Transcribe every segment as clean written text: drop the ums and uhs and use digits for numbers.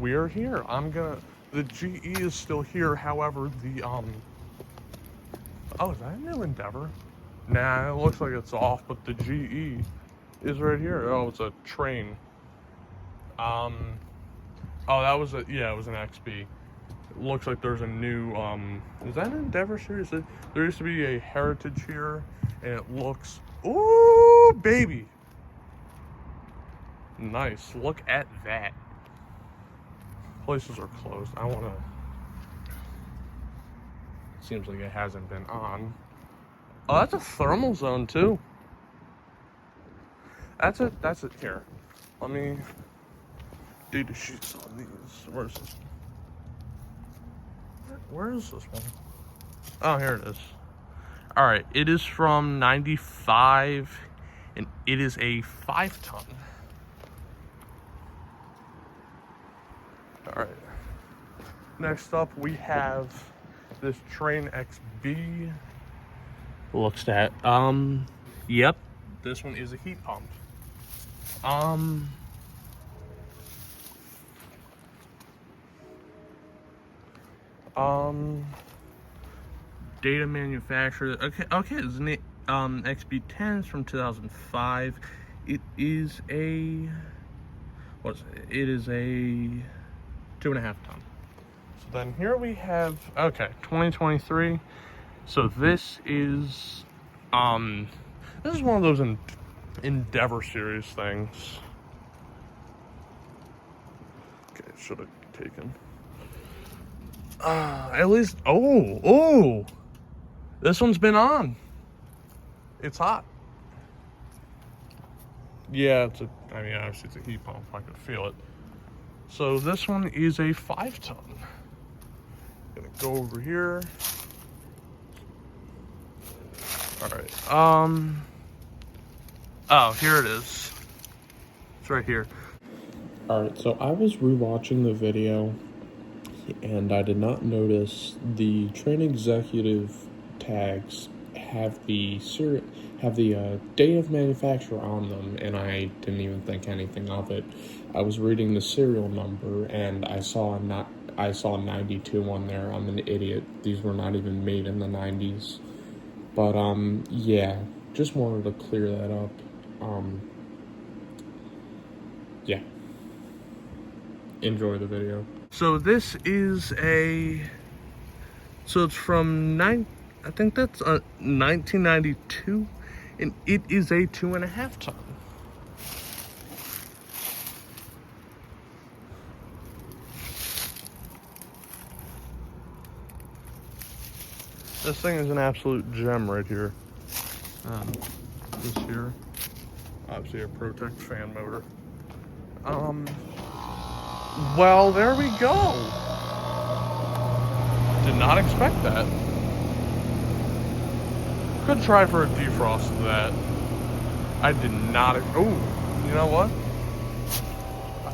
we're here. The GE is still here. However, oh, is that a new Endeavor? Nah, it looks like it's off, but the GE is right here. Oh, it's a train. Oh, it was an XB. It looks like there's a new, is that an Endeavor series? There used to be a Heritage here, and it looks, ooh, baby. Nice, look at that. Places are closed. Seems like it hasn't been on. Oh, that's a thermal zone too. That's it, here. Let me do the sheets on these. Where's this? Where is this one? Oh, here it is. All right, it is from 95, and it is a 5-ton. All right. Next up, we have this Train XB. Looks at, yep, this one is a heat pump. Data manufacturer. Okay, it's an XB10s from 2005. It is a, what is it? It is a 2.5 ton. So then here we have, okay, 2023. So this is one of those Endeavor series things. Okay, should have taken. At least, oh, this one's been on. It's hot. Yeah, obviously it's a heat pump. I could feel it. So this one is a 5-ton. Gonna go over here. All right. Oh, here it is. It's right here. All right. So I was rewatching the video, and I did not notice the train executive tags have the date of manufacture on them, and I didn't even think anything of it. I was reading the serial number, and I saw 92 on there. I'm an idiot. These were not even made in the 90s. But yeah, just wanted to clear that up. Yeah. Enjoy the video. So this is so it's from I think that's 1992, and it is a 2.5 ton. This thing is an absolute gem right here. This here, obviously a Protect fan motor. Well, there we go. Did not expect that. Could try for a defrost of that. I did not. Oh, you know what? I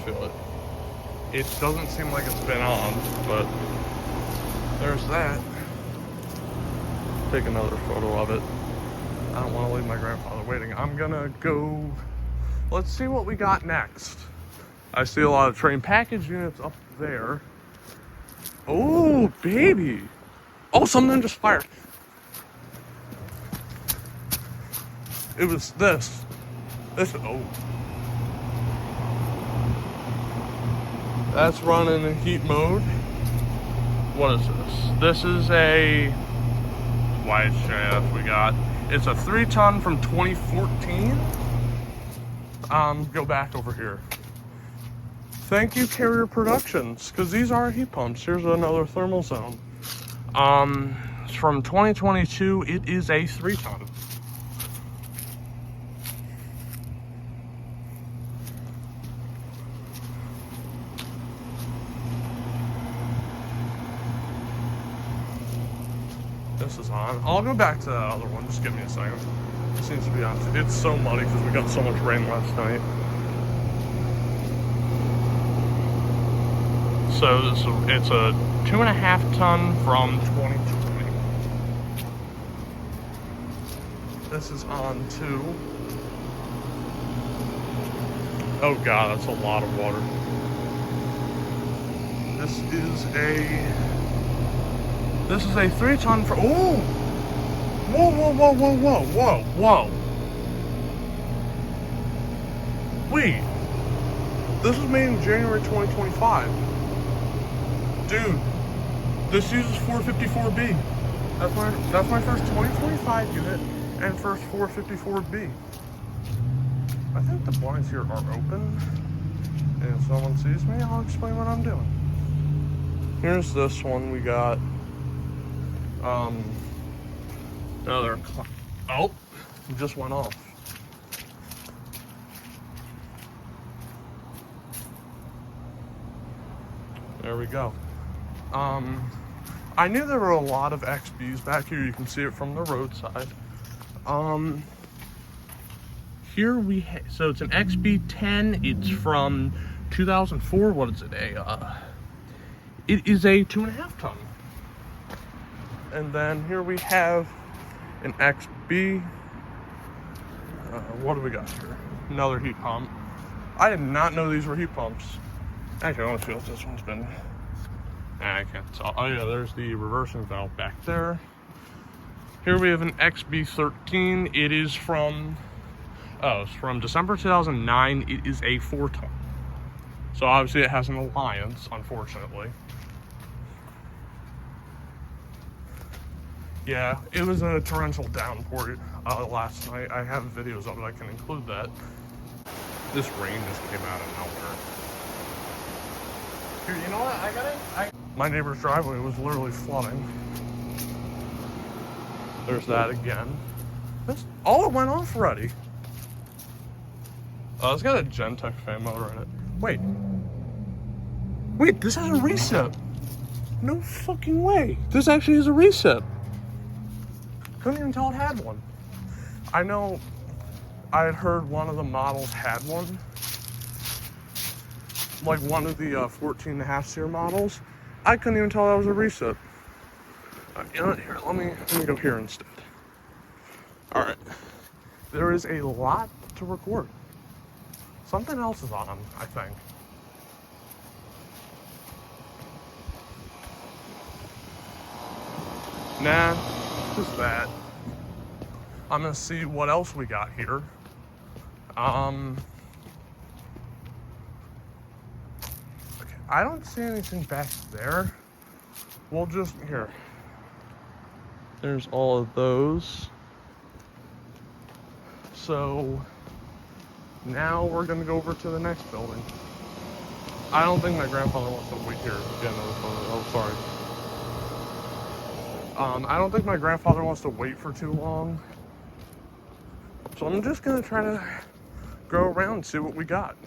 feel it. It doesn't seem like it's been on, but there's that. Take another photo of it. I don't want to leave my grandfather waiting. I'm gonna go. Let's see what we got next. I see a lot of train package units up there. Oh, baby. Oh, something just fired. It was this. Oh. That's running in heat mode. What is this? This is a wide shaft we got. It's a 3-ton from 2014. Go back over here. Thank you, Carrier Productions, because these are heat pumps. Here's another thermal zone. It's from 2022. It is a 3-ton. This is on. I'll go back to the other one. Just give me a second. It seems to be on. It's so muddy because we got so much rain last night. So it's a 2.5 ton from 2020. This is on too. Oh God, that's a lot of water. This is a 3-ton for, oh! Whoa, whoa, whoa, whoa, whoa, whoa, whoa. Wait. This was made in January 2025. Dude, this uses 454B. That's my first 2025 unit and first 454B. I think the blinds here are open. And if someone sees me, I'll explain what I'm doing. Here's this one. We got another. Oh, it just went off. There we go. I knew there were a lot of XBs back here. You can see it from the roadside. Here so it's an XB10. It's from 2004. What is it? It is a 2.5 ton. And then here we have an XB. What do we got here? Another heat pump. I did not know these were heat pumps. Actually, I want to see what this one's been. I can't tell. Oh yeah, there's the reversing valve back there. Here we have an XB13. It is from, it's from December 2009. It is a 4-ton. So obviously it has an alliance, unfortunately. Yeah, it was a torrential downpour last night. I have videos of it, I can include that. This rain just came out of nowhere. Here, you know what, my neighbor's driveway was literally flooding. There's that again. It went off already. It's got a Gentech fan motor in it. Wait, this has a reset. No fucking way. This actually is a reset. Couldn't even tell it had one. I know I had heard one of the models had one. Like one of the 14.5 SEER models. I couldn't even tell that was a reset. You know what, here, let me go here instead. Alright. There is a lot to record. Something else is on, I think. Nah, just that. I'm gonna see what else we got here. Okay, I don't see anything back there. We'll just, here. There's all of those. So, now we're gonna go over to the next building. I don't think my grandfather wants to wait here. Get another photo. Oh, sorry. I don't think my grandfather wants to wait for too long. So I'm just gonna try to go around and see what we got.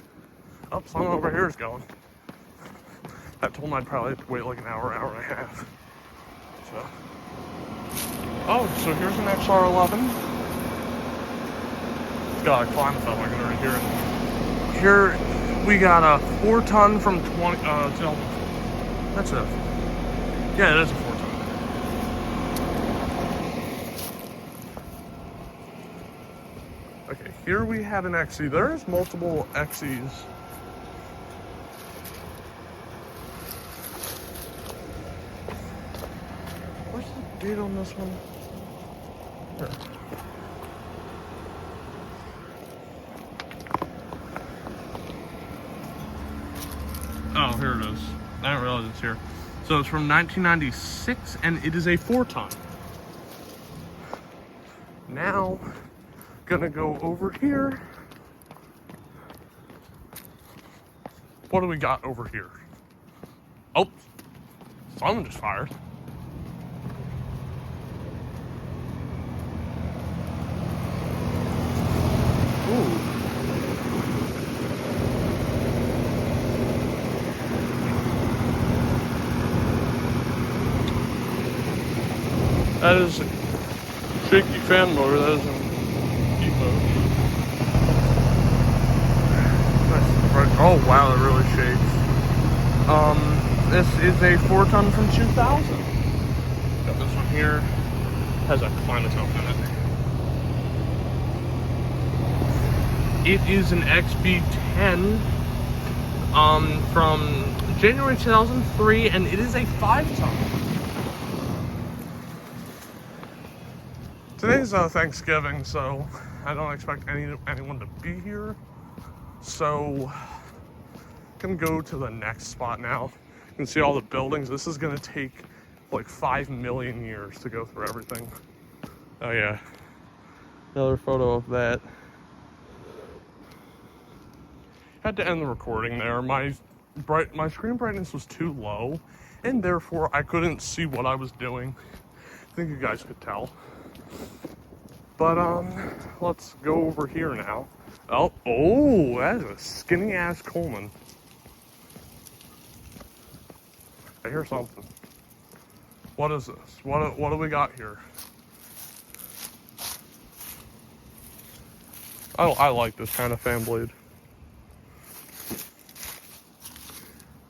Oh, someone over here is going. I told him I'd probably have to wait like an hour and a half. So. Oh, so here's an XR11. It's got a climate film, I can already hear it. Here we got a 4-ton from 2004. That's it. Yeah, it is a 4-ton. Okay, here we have an XC. There's multiple XCs. Where's the date on this one? Here. Oh, here it is. I didn't realize it's here. So it's from 1996, and it is a 4-ton. Now, gonna go over here. What do we got over here? Oh, someone just fired. Ooh. That is a shaky fan motor. That is a heat mode. Oh wow, it really shakes. This is a 4-ton from 2000. Got this one here. Has a climatone in it. It is an XB10 from January 2003, and it is a 5-ton. Today's Thanksgiving, so I don't expect anyone to be here. So I'm gonna go to the next spot now. You can see all the buildings. This is gonna take like 5 million years to go through everything. Oh yeah, another photo of that. Had to end the recording there. My screen brightness was too low, and therefore I couldn't see what I was doing. I think you guys could tell. But let's go over here now. Oh, that is a skinny ass Coleman. I hear something. What is this? What do we got here? I like this kind of fan blade.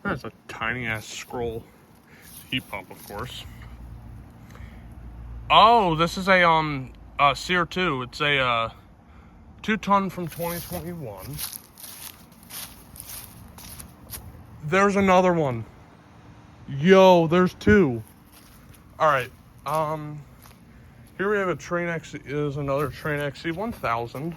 That's a tiny ass scroll. Heat pump, of course. Oh, this is a CR2. It's a 2-ton from 2021. There's another one. Yo, there's 2. All right. Here we have a Train X. Is another Train XC1000.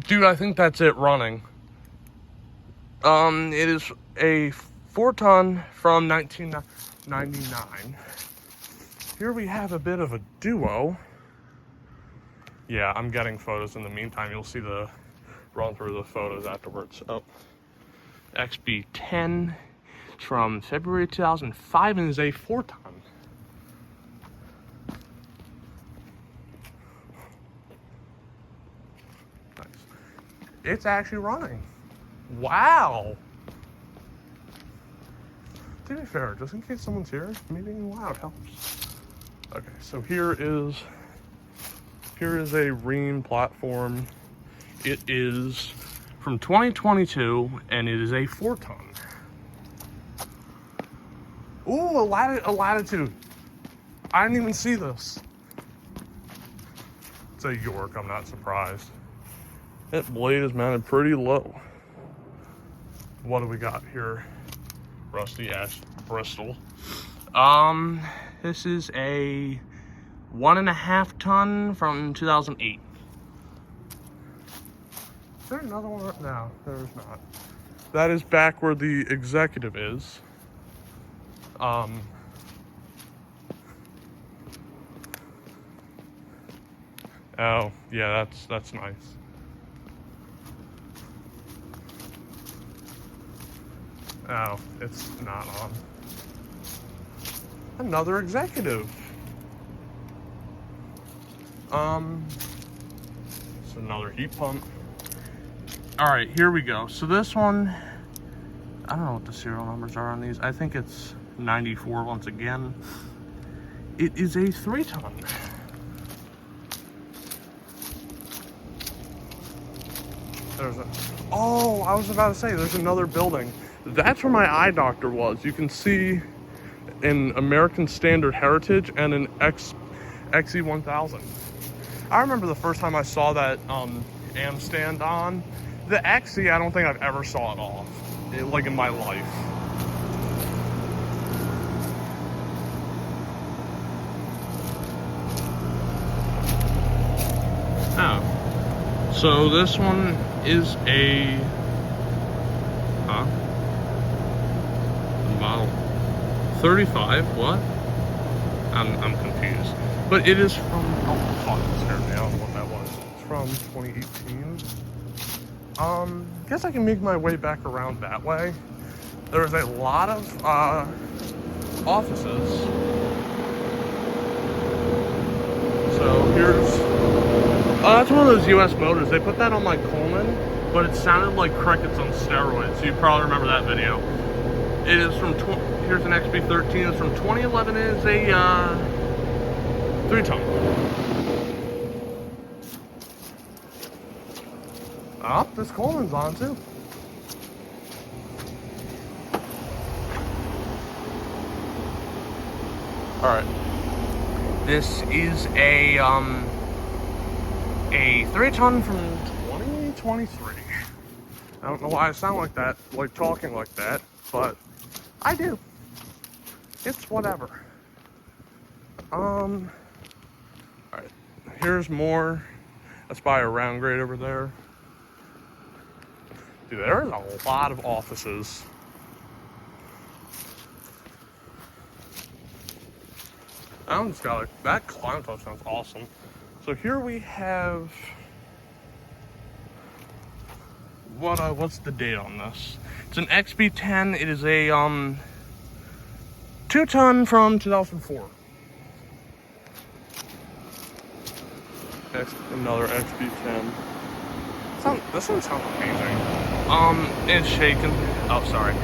Dude, I think that's it running. It is a 4-ton from 1999. Here we have a bit of a duo. Yeah, I'm getting photos in the meantime. You'll see the run through the photos afterwards. Oh, XB10 from February 2005 and is a 4-ton. Nice. It's actually running. Wow. To be fair, just in case someone's here, maybe loud helps. Okay, so here is a Ream platform. It is from 2022, and it is a 4-ton. Ooh, a Latitude. I didn't even see this. It's a York, I'm not surprised. That blade is mounted pretty low. What do we got here? Rusty ash Bristol. This is a 1.5-ton from 2008. Is there another one? No, there's not. That is back where the Executive is. Oh yeah, that's nice. Oh, it's not on. Another Executive. It's another heat pump. All right, here we go. So this one, I don't know what the serial numbers are on these. I think it's 94 once again. It is a 3-ton. Oh, I was about to say, there's another building. That's where my eye doctor was. You can see an American Standard Heritage and an XE1000. I remember the first time I saw that AM stand on. The XE, I don't think I've ever saw it off, like in my life. Oh. So this one is a model 35. What? I'm confused. But it is from it's here now. What that was? It's from 2018. Guess I can make my way back around that way. There's a lot of offices. So here's that's one of those US Motors. They put that on my Coleman, but it sounded like crickets on steroids. So you probably remember that video. It is from here's an XB13. It's from 2011. It is a 3-ton. Oh, this Coleman's on too. All right. This is a 3-ton from 2023. I don't know why I sound like that, like talking like that, but I do. It's whatever. Alright. Here's more. That's by a round grade over there. Dude, there's a lot of offices. I just got like, that climb top sounds awesome. So here we have, what's the date on this? It's an XB10. It is a 2-ton from 2004. Another XB10. This one sounds amazing. It's shaking. Oh, sorry.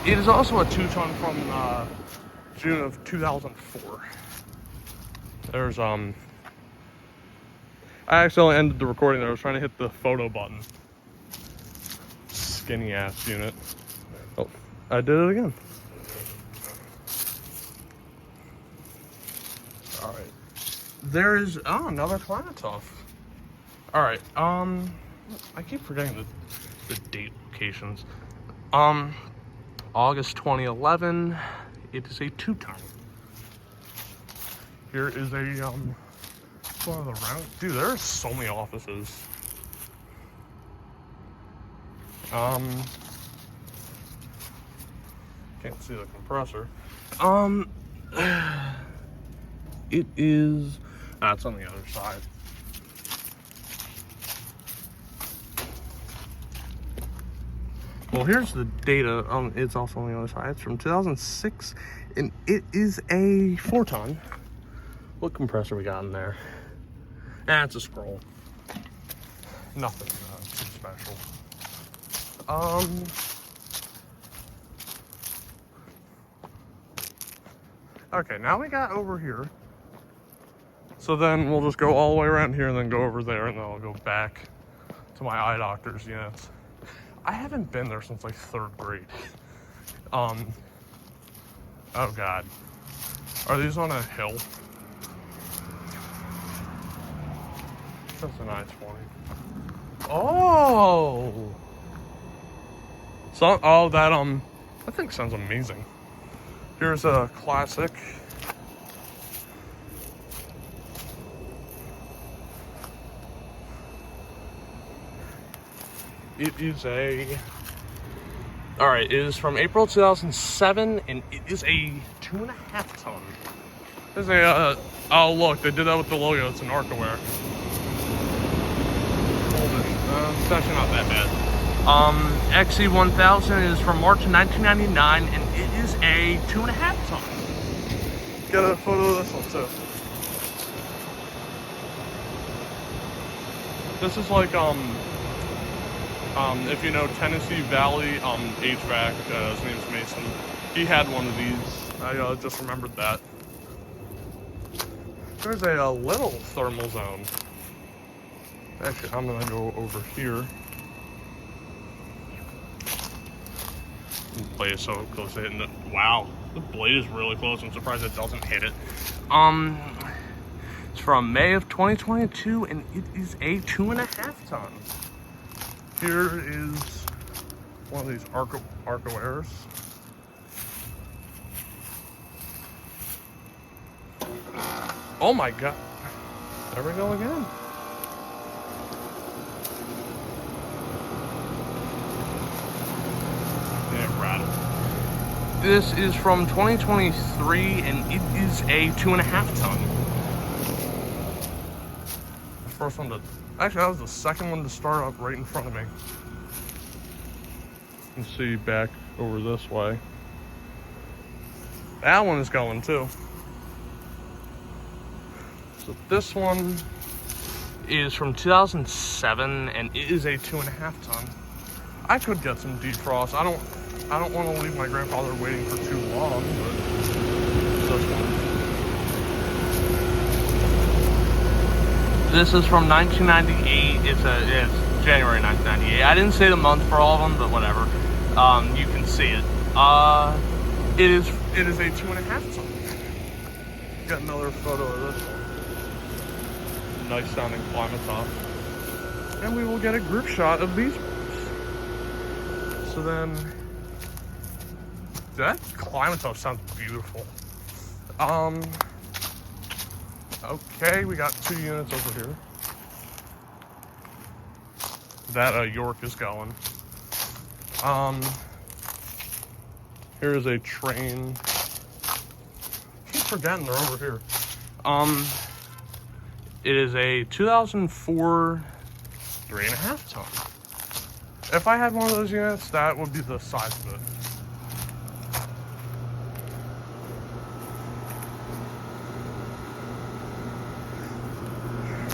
It is also a 2-ton from June of 2004. There's I accidentally ended the recording there. I was trying to hit the photo button. Skinny ass unit. Oh, I did it again. Alright. There is another Klimatov. Alright, I keep forgetting the date locations. August 2011. It is a 2-ton. Here is a one of the round. Dude, there are so many offices. Can't see the compressor. It is. It's on the other side. Well, here's the data. It's also on the other side. It's from 2006, and it is a 4-ton. What compressor we got in there? It's a scroll. Nothing too special. Okay, now we got over here. So then we'll just go all the way around here and then go over there, and then I'll go back to my eye doctor's units. I haven't been there since like 3rd grade. Oh God. Are these on a hill? That's an I-20. Oh! So, that thing sounds amazing. Here's a classic. It is alright, it is from April 2007, and it is a 2.5 ton. There's a, oh look, they did that with the logo, it's an Arcaware. It's actually not that bad. XC1000 is from March 1999, and it is a 2.5 ton. Get a photo of this one too. This is like, if you know Tennessee Valley HVAC, his name's Mason. He had one of these. I just remembered that. There's a little thermal zone. Actually, I'm gonna go over here. The blade is so close to hitting it. Wow, the blade is really close. I'm surprised it doesn't hit it. It's from May of 2022, and it is a 2.5 ton. Here is one of these Arcawares. Oh my God! There we go again. This is from 2023, and it is a 2.5 ton. The first one to, actually that was the second one to start up right in front of me. You can see back over this way. That one is going too. So this one is from 2007, and it is a 2.5 ton. I could get some defrost. I don't want to leave my grandfather waiting for too long, but this one. This is from 1998. It's January 1998. I didn't say the month for all of them, but whatever. You can see it. It is a 2.5 ton. Got another photo of this one. Nice sounding Klimatov. and we will get a group shot of these ones. So then, that Climato sounds beautiful. Okay, we got 2 units over here. That York is going. Here's a train. Keep forgetting they're over here. It is a 2004 3.5 ton. If I had one of those units, that would be the size of it.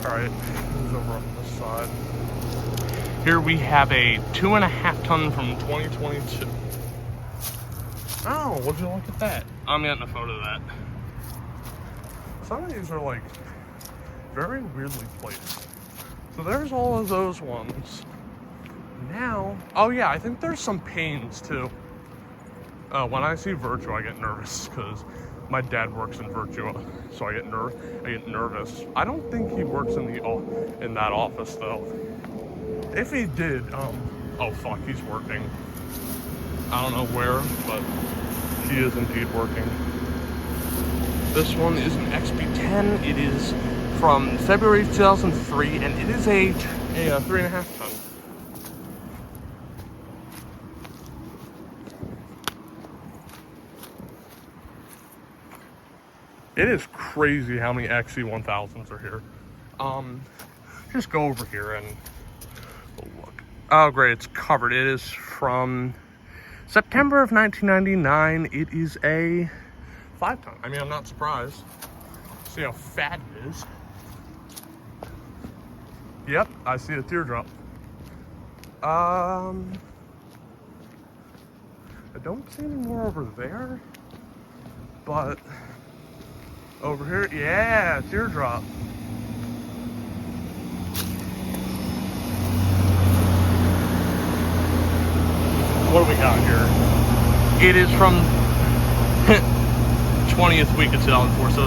Alright, who's over on this side? Here we have a 2.5 ton from 2022. Oh, would you look at that? I'm getting a photo of that. Some of these are like very weirdly placed. So there's all of those ones. Now, oh yeah, I think there's some pains too. When I see Virtua, I get nervous because my dad works in Virtua, so I get nervous. I don't think he works in that office though. If he did, oh fuck, he's working. I don't know where, but he is indeed working. This one is an XB10. It is from February 2003, and it is a 3.5 ton. It is crazy how many XC1000s are here. Just go over here and look. Oh, great, it's covered. It is from September of 1999. It is a 5 ton. I mean, I'm not surprised. See how fat it is. Yep, I see a teardrop. I don't see any more over there, but over here, yeah, teardrop. What do we got here? It is from 20th week of 2004, so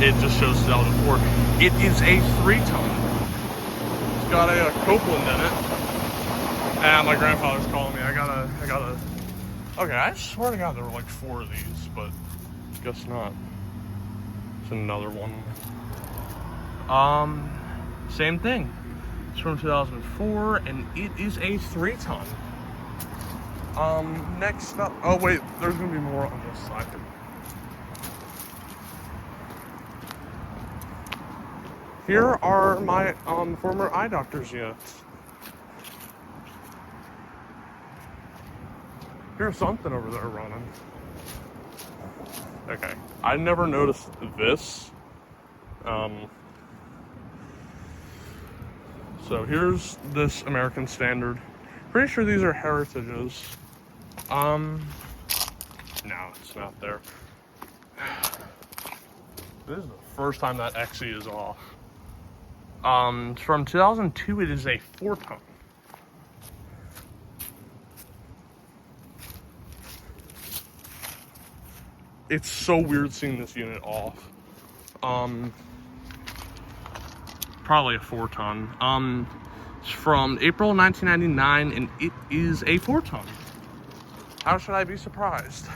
it just shows 2004. It is a 3 ton. It's got a Copeland in it. And my grandfather's calling me. I gotta. Okay, I swear to God there were like 4 of these, but guess not. It's another one. Same thing. It's from 2004, and it is a 3 ton. Next up, oh wait, there's gonna be more on this side. Here are my former eye doctor's units. Here's something over there running. Okay, I never noticed this. So here's this American Standard. Pretty sure these are Heritages. No, it's not there. This is the first time that XE is off. From 2002, it is a 4 ton. It's so weird seeing this unit off. Probably a 4 ton. It's from April 1999, and it is a 4 ton. How should I be surprised?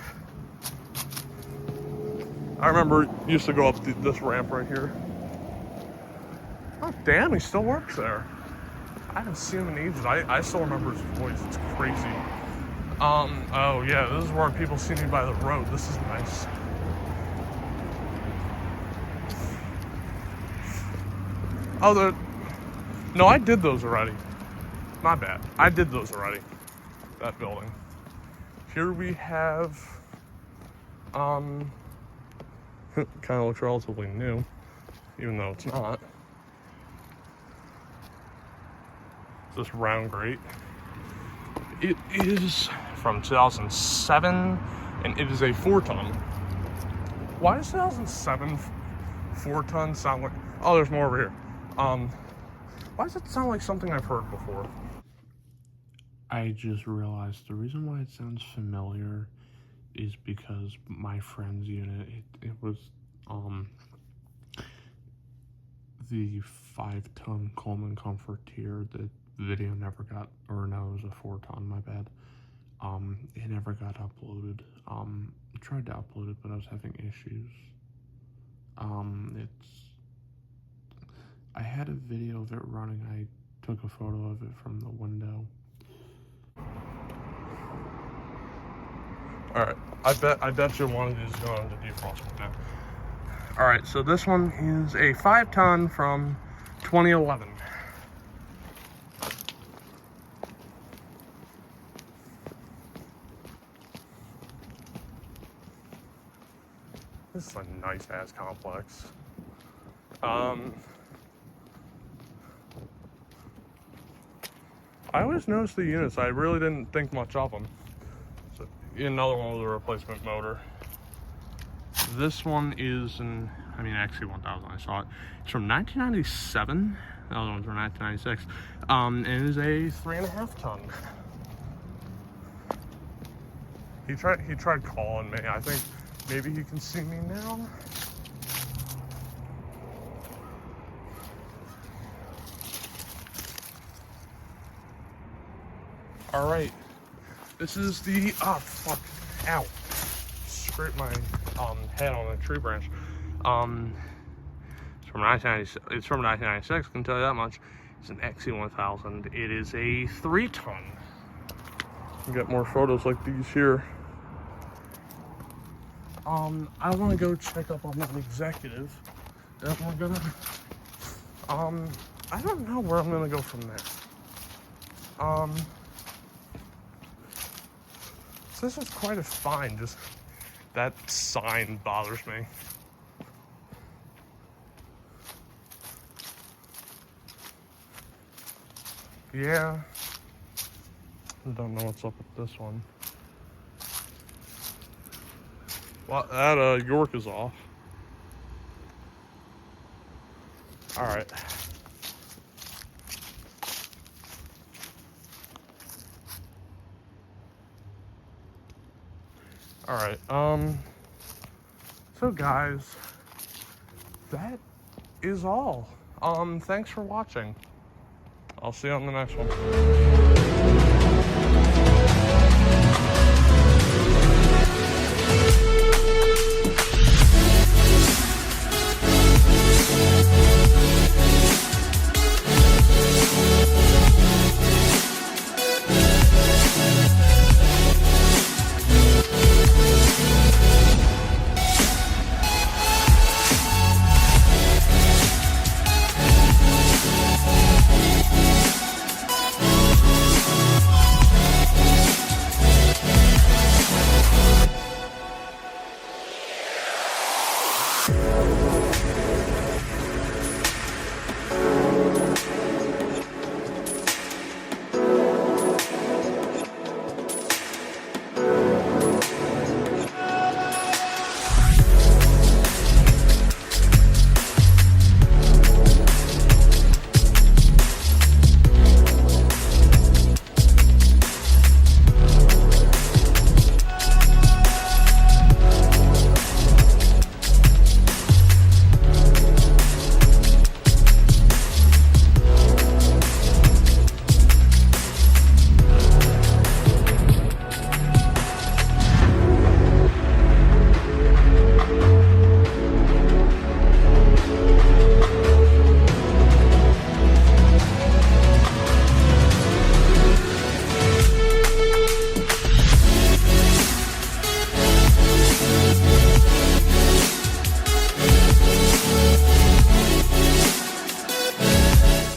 I remember used to go up this ramp right here. Oh, damn, he still works there. I haven't seen him in ages. I still remember his voice. It's crazy. Oh yeah, this is where people see me by the road. This is nice. Oh, no, I did those already. My bad. I did those already. That building. Here we have, kind of looks relatively new, even though it's not. This round grate. It is from 2007, and it is a 4 ton. Why does 2007 4 ton sound like? Oh, there's more over here. Why does it sound like something I've heard before? I just realized the reason why it sounds familiar is because my friend's unit, it was the 5 ton Coleman Comfortier, the video never got, or no, it was a 4-ton, my bad. It never got uploaded. I tried to upload it, but I was having issues. I had a video of it running. I took a photo of it from the window. Alright, I bet you one of these is going to defrost now. Alright, so this one is a 5-ton from 2011. This is a nice ass complex. I always noticed the units. I really didn't think much of them. So another one with a replacement motor. This one is an, actually 1000. I saw it. It's from 1997. The other one's from 1996. And it is a 3.5 ton. He tried calling me. I think maybe he can see me now. All right, this is the, fuck, ow. Scraped my head on a tree branch. It's from 1996. It's from 1996. I can tell you that much. It's an XC1000. It is a 3-ton. You get more photos like these here. I want to go check up on that executive. Then we're gonna. I don't know where I'm gonna go from there. So this is quite a find. Just that sign bothers me. Yeah. I don't know what's up with this one. Well, that York is off. All right. All right. So guys, that is all. Thanks for watching. I'll see you on the next one.